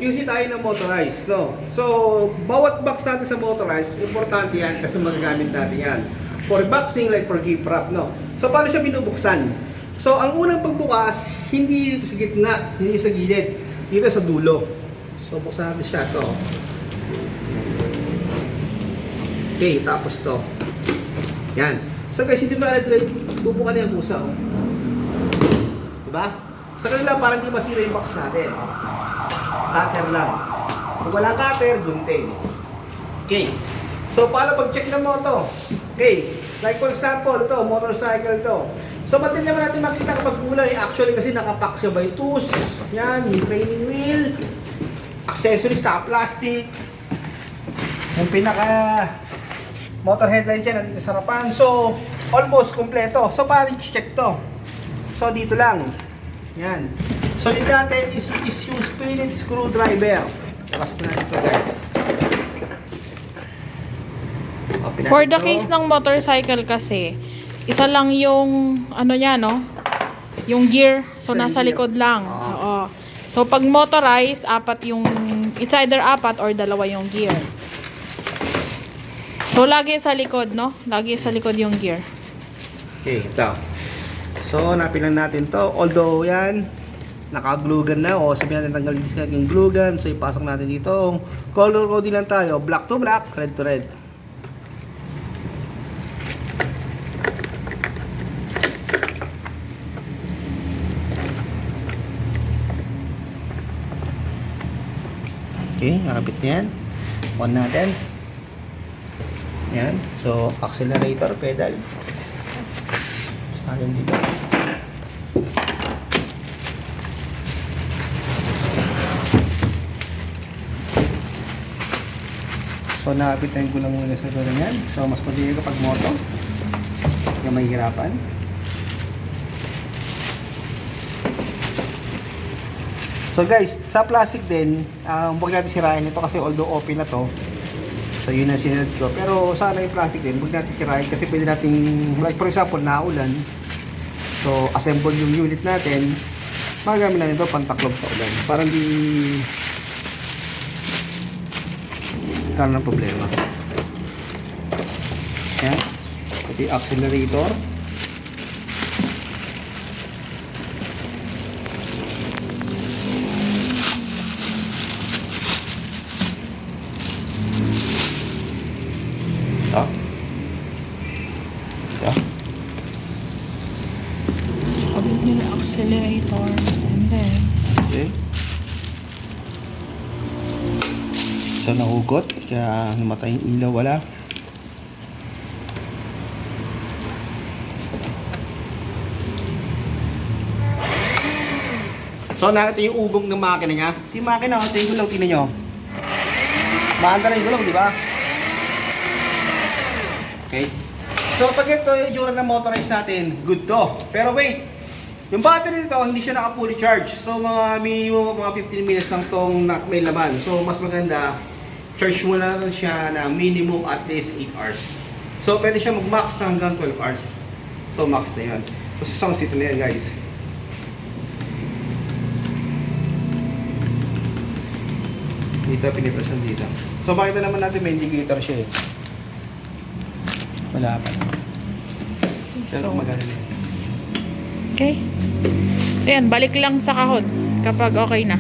QC tayo ng motorized, no? So, bawat box natin sa motorized, importante yan kasi magagamit natin yan. For boxing, like for gift wrap, no? So, paano siya binubuksan? So, ang unang pagbukas, hindi dito sa gitna, hindi sa gilid, dito sa dulo. So, buksan natin siya, to. Okay, tapos to. Yan. So, guys, hindi ba bubukan na yung pusa, oh. Diba? Sa kanila, parang di masira yung box natin. Cutter lang. Kung walang cutter, gunting. Okay. So, paano pag-check ng moto? Okay. Like for example, ito, motorcycle to. So, pati naman natin makita kapag kulay. Actually, kasi nakapack siya by tools. Yan, yung training wheel. Accessories, plastic. Yung pinaka motor headlight dyan, nandito sa harapan. So, almost kompleto. So, paano check to? So, dito lang. Yan. So, dito natin is yung Phillips screwdriver. Tapos na ito, guys. For the case ng motorcycle kasi, isa lang yung, ano niya, no? Yung gear. So, nasa likod lang. Oo. So, pag motorized, it's either apat or dalawa yung gear. So, lagi sa likod, no? Lagi sa likod yung gear. Okay, ito. So, napilan natin to. Although, yan, naka-glue gun na. O, sabihin natin tanggalin sa yung glue gun. So, ipasok natin dito. Color coding lang tayo. Black to black, red to red. Okay, nakapit na yan. On natin. Yan. So, accelerator, pedal. Natin dito. So, nakapitan ko na muna sa dulo yan. So, mas madali kapag moto. Yung may hirapan. So guys, sa plastic din, huwag natin sirain ito kasi although open na to. So yun ang sinunod ko. Pero sana yung plastic din, huwag natin sirain kasi pwede natin, like for example, naulan. So assemble yung unit natin, magagamit natin ito pantaklob sa ulan. Parang di karoon ng problema. Yan. Pati accelerator. Kabit nyo na accelerator. And then, okay. So nahugot, kaya namatay yung ilaw, wala. So nakita yung ugong ng makina niya. Yung makina, ito yung gulong, tingnan nyo. Maanda na yung gulong, di ba? Okay. So pag ito yung itsura ng motorized natin, good to. Pero wait, yung battery nito hindi siya naka-fully charge. So mga minimum mga 15 minutes lang tong may laman. So mas maganda, charge mo na lang siya na minimum at least 8 hours. So pwede siya mag-max na hanggang 12 hours. So max na yan. So sa sound system na yan, guys. Dito pinipresan dito. So makita naman natin may indicator siya eh. Wala pa. Pero maganda na. okay. So yan, balik lang sa kahon kapag okay na.